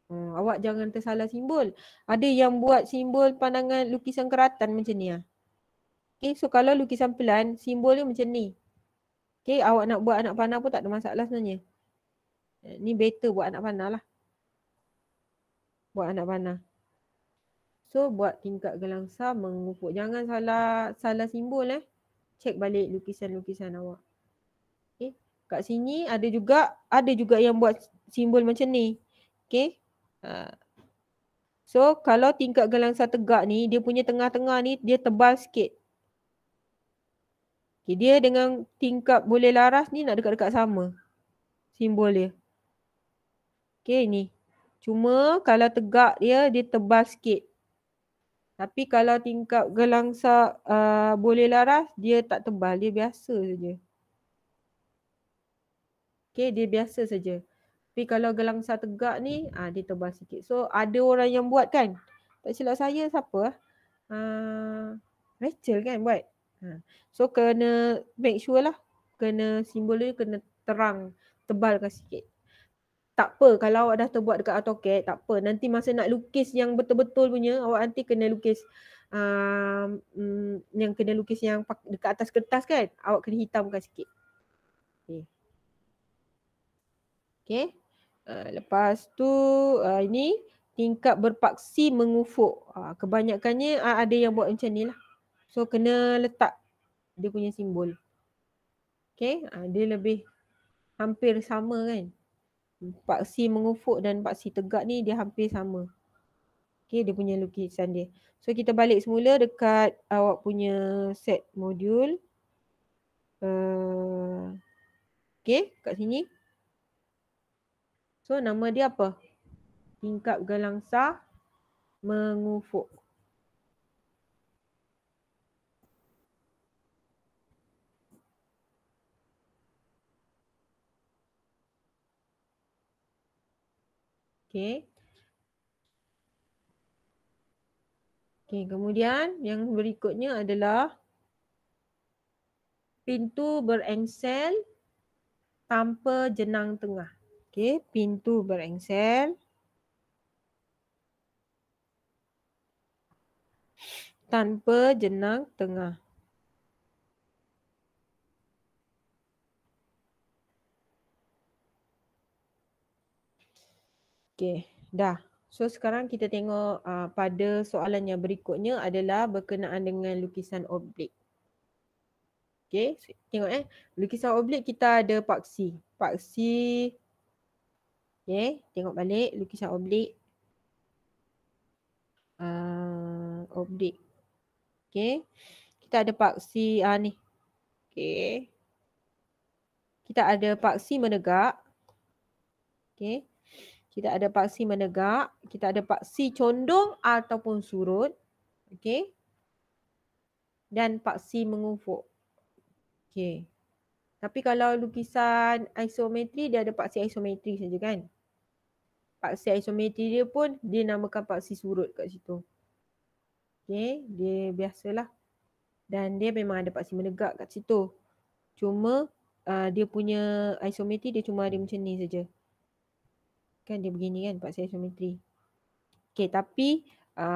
Awak jangan tersalah simbol. Ada yang buat simbol pandangan lukisan keratan macam ni. Okay, so kalau lukisan pelan, simbol dia macam ni. Okay, awak nak buat anak panah pun tak ada masalah sebenarnya. Ni better buat anak panah lah. Buat anak panah. So, buat tingkap gelangsa mengufuk. Jangan salah simbol Cek balik lukisan-lukisan awak. Okay. Kat sini ada juga yang buat simbol macam ni. Okay. So, kalau tingkap gelangsa tegak ni, dia punya tengah-tengah ni, dia tebal sikit. Okay, dia dengan tingkap boleh laras ni nak dekat-dekat sama. Simbol dia. Okay, ni. Cuma kalau tegak dia tebal sikit. Tapi kalau tingkap gelangsa boleh laras, dia tak tebal. Dia biasa saja. Okay, dia biasa saja. Tapi kalau gelangsa tegak ni, dia tebal sikit. So, ada orang yang buat kan? Tak silap saya, siapa? Rachel kan buat? So kena make sure lah. Kena simbol dia kena terang. Tebalkan sikit. Tak apa kalau awak dah terbuat dekat AutoCAD. Tak apa. Nanti masa nak lukis yang betul-betul punya. Awak nanti kena lukis. Yang kena lukis yang dekat atas kertas kan. Awak kena hitamkan sikit. Okay. Lepas tu ini tingkap berpaksi mengufuk. Kebanyakannya ada yang buat macam ni lah. So kena letak dia punya simbol. Okay, dia lebih hampir sama kan. Paksi mengufuk dan paksi tegak ni dia hampir sama. Okay, dia punya lukisan dia. So kita balik semula dekat awak punya set modul. Okay, kat sini. So nama dia apa? Tingkap gelangsa mengufuk. Okay. Okay, kemudian yang berikutnya adalah pintu berengsel tanpa jenang tengah. Okay, pintu berengsel tanpa jenang tengah. Okay, dah. So sekarang kita tengok pada soalan yang berikutnya adalah berkenaan dengan lukisan objek. Okay, tengok lukisan objek kita ada paksi. Paksi. Okay, tengok balik lukisan objek. Objek. Okay, kita ada paksi ni. Okay. Kita ada paksi menegak. Okey. Kita ada paksi menegak, kita ada paksi condong ataupun surut. Okey. Dan paksi mengufuk. Okey. Tapi kalau lukisan isometri, dia ada paksi isometri saja kan. Paksi isometri dia pun dinamakan paksi surut kat situ. Okey, dia biasalah. Dan dia memang ada paksi menegak kat situ. Cuma dia punya isometri dia cuma ada macam ni saja. Kan dia begini kan paksi isometri. Okey, tapi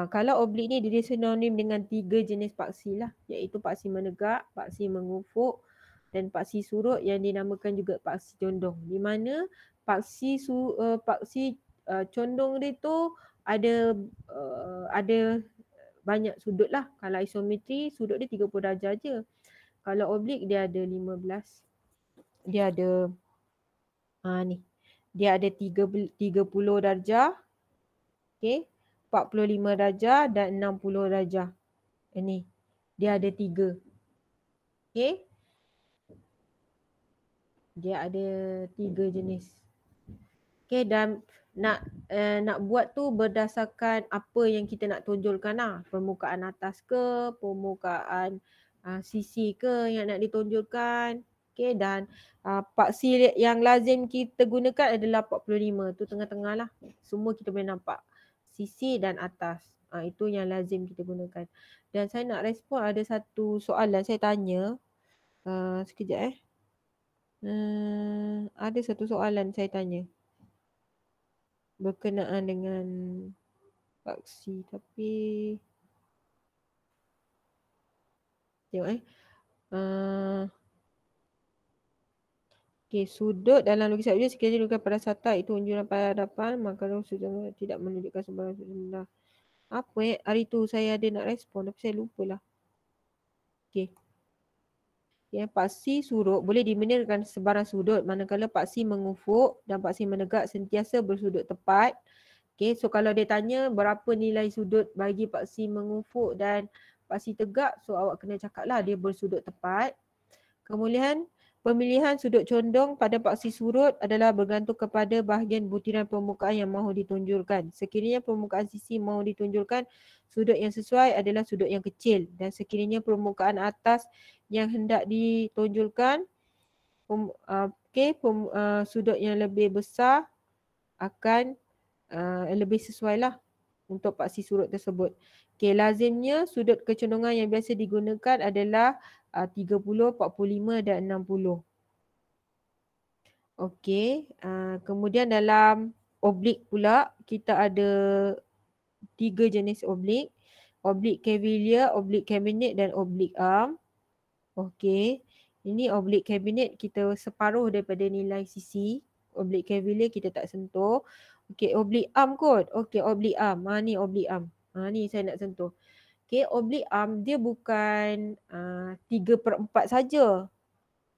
kalau oblik ni dia sinonim dengan 3 jenis paksi lah, iaitu paksi menegak, paksi mengufuk dan paksi surut yang dinamakan juga paksi condong. Di mana paksi condong dia tu ada banyak sudut lah. Kalau isometri sudut dia 30 darjah je. Kalau oblik dia ada 15. Dia ada ni. Dia ada 30 darjah. Okey. 45 darjah dan 60 darjah. Ini. Dia ada 3. Okey. Dia ada 3 jenis. Okey, dan nak buat tu berdasarkan apa yang kita nak tonjolkan lah. Permukaan atas ke, permukaan sisi ke yang nak ditonjolkan. Okey, dan paksi yang lazim kita gunakan adalah 45. Tu tengah-tengah lah. Semua kita boleh nampak. Sisi dan atas. Itu yang lazim kita gunakan. Dan saya nak respon ada satu soalan saya tanya. Sekejap ada satu soalan saya tanya berkenaan dengan paksi, tapi tengok okey, sudut dalam lukisan objek sekiranya dilakukan pada sata itu unjuran pada hadapan, maka sudut tidak menunjukkan sebarang sudut rendah. Apa hari tu saya ada nak respon tapi saya lupalah. Okey. Ya, paksi surut boleh dibenarkan sebarang sudut manakala paksi mengufuk dan paksi menegak sentiasa bersudut tepat. Okay, so kalau dia tanya berapa nilai sudut bagi paksi mengufuk dan paksi tegak, so awak kena cakap lah dia bersudut tepat. Kemudian pemilihan sudut condong pada paksi surut adalah bergantung kepada bahagian butiran permukaan yang mahu ditunjulkan. Sekiranya permukaan sisi mahu ditunjulkan, sudut yang sesuai adalah sudut yang kecil, dan sekiranya permukaan atas yang hendak ditonjolkan sudut yang lebih besar akan lebih sesuai lah untuk paksi surut tersebut. Okay, lazimnya sudut kecondongan yang biasa digunakan adalah 30, 45 dan 60. Okey, kemudian dalam oblik pula kita ada 3 jenis oblik. Oblik cavalier, oblik cabinet dan oblik arm. Okey, ini oblik cabinet kita separuh daripada nilai sisi. Oblik cavalier kita tak sentuh. Okey, oblik arm kot. Okey, oblik arm. Ni oblik arm. Ni saya nak sentuh. Okey, oblik arm dia bukan 3/4 saja.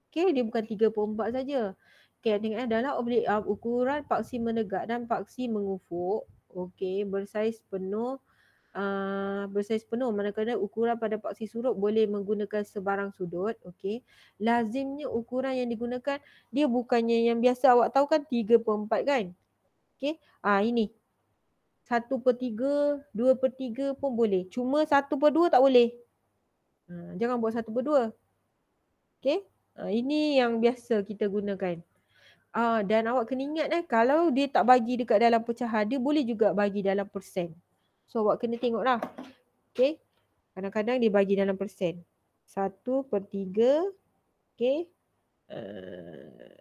Okey, dia bukan 3/4 saja. Okey, tengok dalam oblik arm ukuran paksi menegak dan paksi mengufuk. Okey, bersaiz penuh manakala ukuran pada paksi surut boleh menggunakan sebarang sudut. Okey, lazimnya ukuran yang digunakan dia bukannya yang biasa awak tahu kan 3/4 kan. Okey, ini 1/3, 2/3 pun boleh, cuma 1/2 tak boleh. Jangan buat 1/2. Okey, ini yang biasa kita gunakan. Dan awak kena ingat kalau dia tak bagi dekat dalam pecahan, dia boleh juga bagi dalam persen. So awak kena tengoklah. Okey. Kadang-kadang dia bagi dalam persen. 1/3. Okey.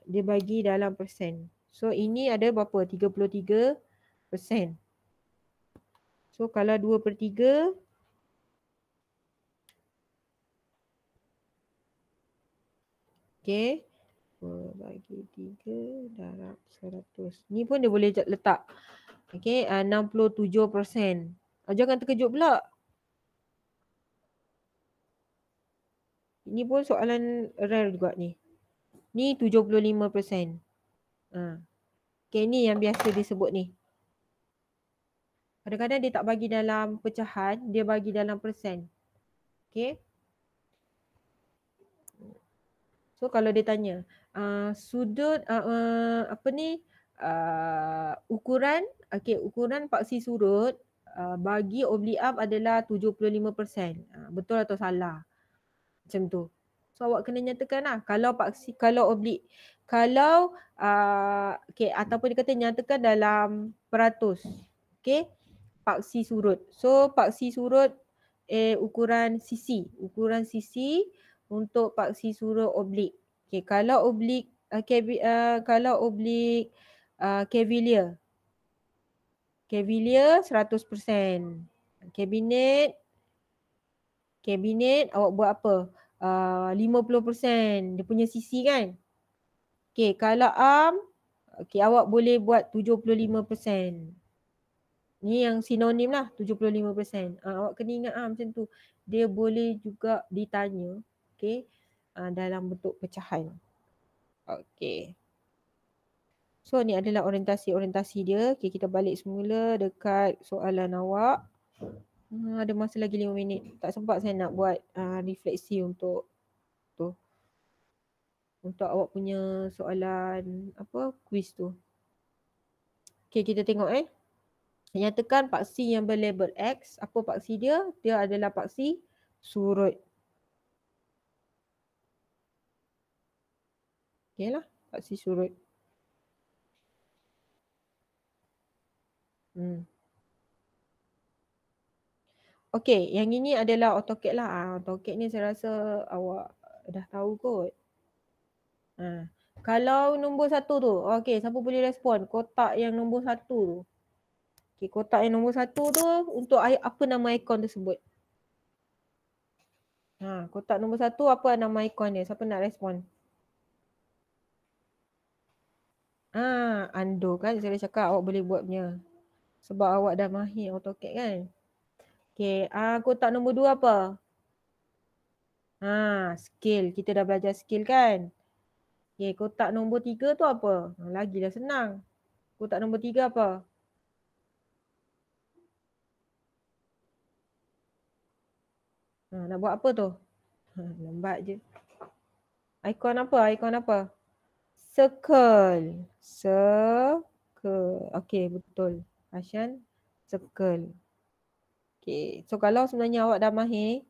Dia bagi dalam persen. So ini ada berapa? 33%. So kalau 2/3. Okey. 2 bagi 3 darab 100. Ni pun dia boleh letak. Okey, 67%. Jangan terkejut pula. Ini pun soalan rare juga ni. Ni 75%. Okay, ni yang biasa disebut ni. Kadang-kadang dia tak bagi dalam pecahan, dia bagi dalam persen. Okay. So kalau dia tanya, sudut ukuran paksi surut bagi oblik up adalah 75%. Betul atau salah? Macam tu. So awak kena nyatakan lah. Ataupun dia kata nyatakan dalam peratus. Okay. Paksi surut. So paksi surut ukuran sisi. Ukuran sisi untuk paksi surut oblik. Okay. Kalau oblik Cavalier 100%. Kabinet awak buat apa? 50% dia punya sisi kan. Okay, kalau arm awak boleh buat 75%. Ni yang sinonim lah 75%. Awak kena ingat macam tu. Dia boleh juga ditanya dalam bentuk pecahan. Okay. So ni adalah orientasi dia. Okay, kita balik semula dekat soalan awak. Ada masa lagi 5 minit. Tak sempat saya nak buat refleksi untuk tu. Untuk awak punya soalan kuis tu. Okay, kita tengok nyatakan paksi yang berlabel X. Apa paksi dia? Dia adalah paksi surut. Okay lah, paksi surut. Okay, yang ini adalah AutoCAD lah. AutoCAD ni saya rasa awak dah tahu kot. Kalau nombor 1 tu, okay, siapa boleh respon? Kotak yang nombor 1 tu. Okay, kotak yang nombor 1 tu untuk apa nama ikon tersebut? Kotak nombor 1 apa nama ikon dia? Siapa nak respon? Ando kan saya dah cakap awak boleh buat punya. Sebab awak dah mahir AutoCAD kan. Okay, kotak nombor 2 apa? Scale. Kita dah belajar scale kan. Okay, kotak nombor 3 tu apa? Lagi dah senang. Kotak nombor 3 apa? Nak buat apa tu? Lambat je. Ikon apa? Circle. Okay, betul. Asyan, circle. Okay, so kalau sebenarnya awak dah mahir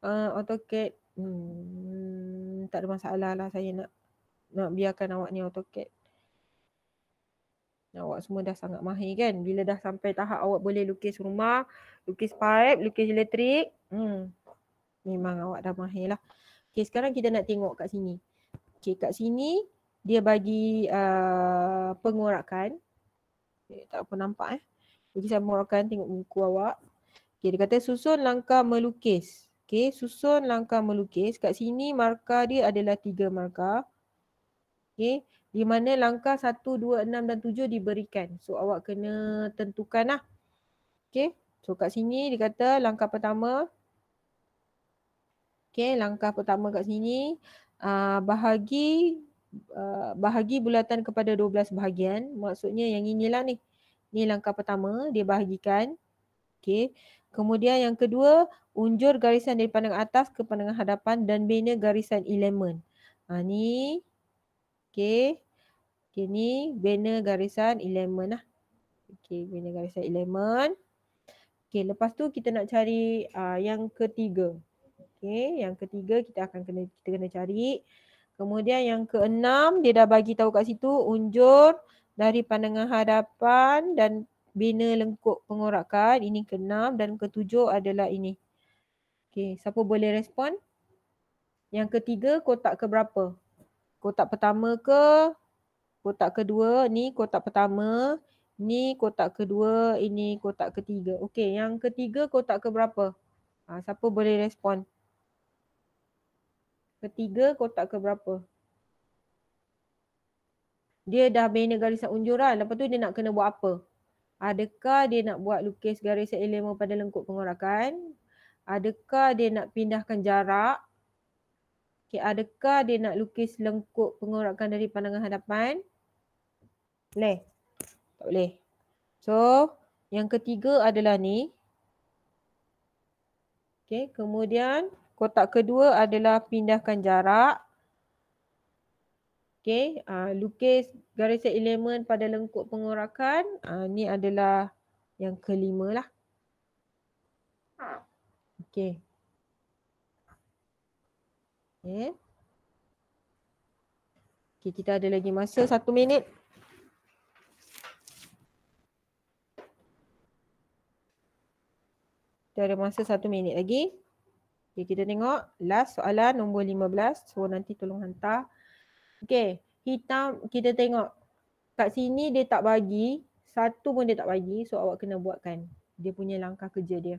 AutoCAD, tak ada masalah lah, saya nak biarkan awak ni AutoCAD. Awak semua dah sangat mahir kan. Bila dah sampai tahap awak boleh lukis rumah, lukis pipe, lukis elektrik, memang awak dah mahir lah. Okay, sekarang kita nak tengok kat sini. Okay, kat sini dia bagi pengorakan. Okay, tak apa nampak lukisan pengorakan, tengok buku awak. Okay, dia kata susun langkah melukis. Okay, susun langkah melukis. Kat sini markah dia adalah 3 markah. Okay, di mana langkah 1, 2, 6 dan 7 diberikan. So awak kena tentukan lah. Okay, so kat sini dia kata langkah pertama. Okay, langkah pertama kat sini bahagi bulatan kepada 12 bahagian. Maksudnya yang inilah ni. Ni langkah pertama, dia bahagikan. Okay. Kemudian yang kedua, unjur garisan dari pandangan atas ke pandangan hadapan dan bina garisan elemen. Ni. Okay. Okay, ni bina garisan elemen lah. Okay, bina garisan elemen. Okay, lepas tu kita nak cari yang ketiga. Okay, yang ketiga kita kena cari. Kemudian yang keenam, dia dah bagi tahu kat situ unjur dari pandangan hadapan dan bina lengkuk pengorakan. Ini ke-6 dan ke-7 adalah ini. Okay, siapa boleh respon? Yang ketiga kotak ke berapa? Kotak pertama ke? Kotak kedua? Ni kotak pertama. Ni kotak kedua. Ini kotak ketiga. Okay, yang ketiga kotak ke berapa? Siapa boleh respon? Ketiga kotak ke berapa? Dia dah bina garisan unjuran. Lepas tu dia nak kena buat apa? Adakah dia nak buat lukis garisan elemen pada lengkuk pengorakan? Adakah dia nak pindahkan jarak? Okay, adakah dia nak lukis lengkuk pengorakan dari pandangan hadapan? Boleh? Tak boleh. So, yang ketiga adalah ni. Okay, kemudian kotak kedua adalah pindahkan jarak. Okey, lukis garisan elemen pada lengkuk pengorakan. Ni adalah yang kelima lah. Okey. Okay. Okey, kita ada lagi masa 1 minit. Kita ada masa 1 minit lagi. Okay, kita tengok last soalan nombor 15. So nanti tolong hantar. Okay, hitam kita tengok. Kat sini dia tak bagi. Satu pun dia tak bagi. So awak kena buatkan. Dia punya langkah kerja dia.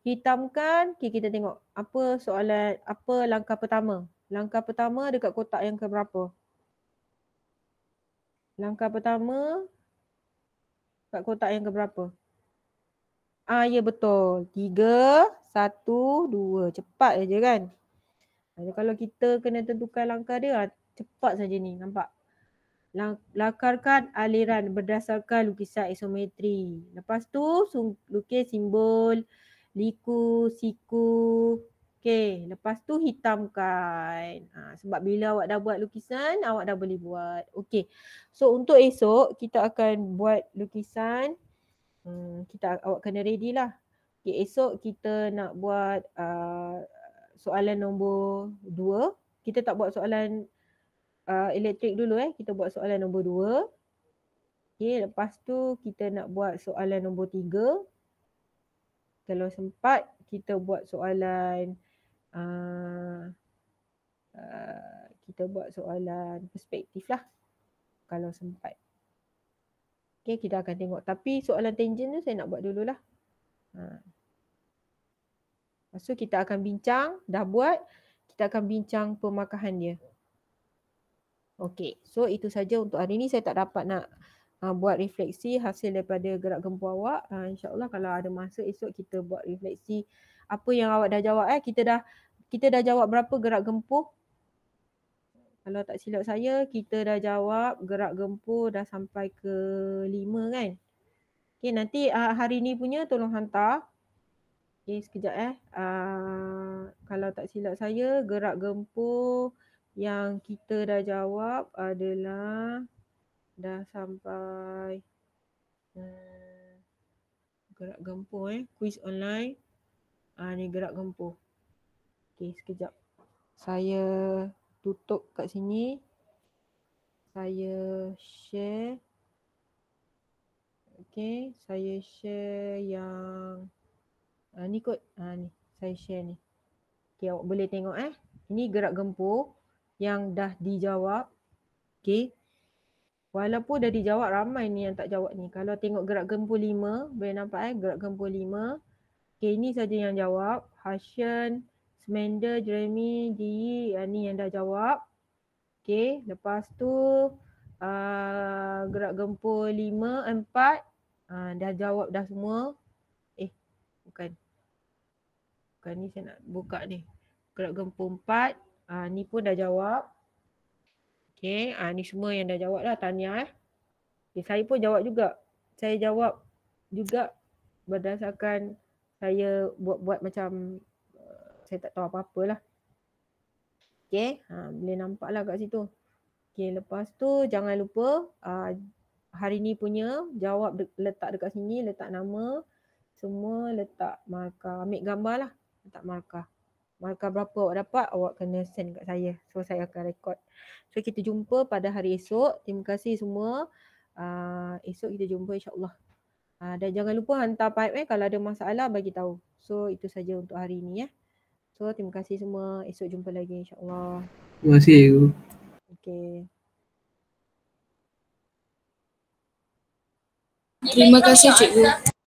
Hitamkan. Okay, kita tengok. Apa soalan, apa langkah pertama? Langkah pertama dekat kotak yang keberapa? Langkah pertama kat kotak yang keberapa? Ya betul. 3, 1, 2. Cepat je kan? Kalau kita kena tentukan langkah dia, cepat saja ni. Nampak? Lakarkan aliran berdasarkan lukisan isometri. Lepas tu lukis simbol liku, siku. Okey, lepas tu hitamkan. Sebab bila awak dah buat lukisan, awak dah boleh buat. Okey. So untuk esok kita akan buat lukisan. Awak kena ready lah. Okay, esok kita nak buat soalan nombor 2. Kita tak buat soalan elektrik dulu kita buat soalan nombor 2. Okay, lepas tu kita nak buat soalan nombor 3. Kalau sempat kita buat soalan perspektif lah. Kalau sempat. Okay, kita akan tengok. Tapi soalan tangent tu saya nak buat dululah. Lepas tu kita akan bincang, dah buat, kita akan bincang pemakahan dia. Okey, so itu saja untuk hari ni. Saya tak dapat nak buat refleksi hasil daripada gerak gempuh awak. InsyaAllah kalau ada masa esok kita buat refleksi apa yang awak dah jawab. Kita dah jawab berapa gerak gempuh? Kalau tak silap saya, kita dah jawab gerak gempuh dah sampai ke 5 kan? Okey, nanti hari ni punya tolong hantar. Okay, sekejap kalau tak silap saya, gerak gempuh yang kita dah jawab adalah dah sampai gerak gempuh quiz online. Ni gerak gempuh. Okay, sekejap. Saya tutup kat sini. Saya share. Okay, saya share yang ni kot. Ni saya share ni. Okay, awak boleh tengok Ini gerak gempuh yang dah dijawab. Okay. Walaupun dah dijawab, ramai ni yang tak jawab ni. Kalau tengok gerak gempuh 5, boleh nampak gerak gempuh 5. Okay, ini saja yang jawab. Hasyan, Smander, Jeremy, Ji, ni yang dah jawab. Okay, lepas tu gerak gempuh 5, 4. Dah jawab dah semua. Bukan. Bukan ni saya nak buka ni. Gerak gempuh 4. Ni pun dah jawab. Okay, ni semua yang dah jawab dah. Tahniah Okay, saya pun jawab juga. Saya jawab juga berdasarkan saya buat macam saya tak tahu apa-apa lah. Okay, boleh nampak lah kat situ. Okay, lepas tu jangan lupa hari ni punya jawab letak dekat sini, letak nama. Semua letak markah. Ambil gambar lah, letak markah. Markah berapa awak dapat, awak kena send kat saya. So saya akan record. So kita jumpa pada hari esok. Terima kasih semua. Esok kita jumpa insyaAllah. Dan jangan lupa hantar pipe kalau ada masalah bagi tahu. So itu saja untuk hari ini So terima kasih semua. Esok jumpa lagi insyaAllah. Terima kasih Cikgu. Okay. Terima kasih Cikgu.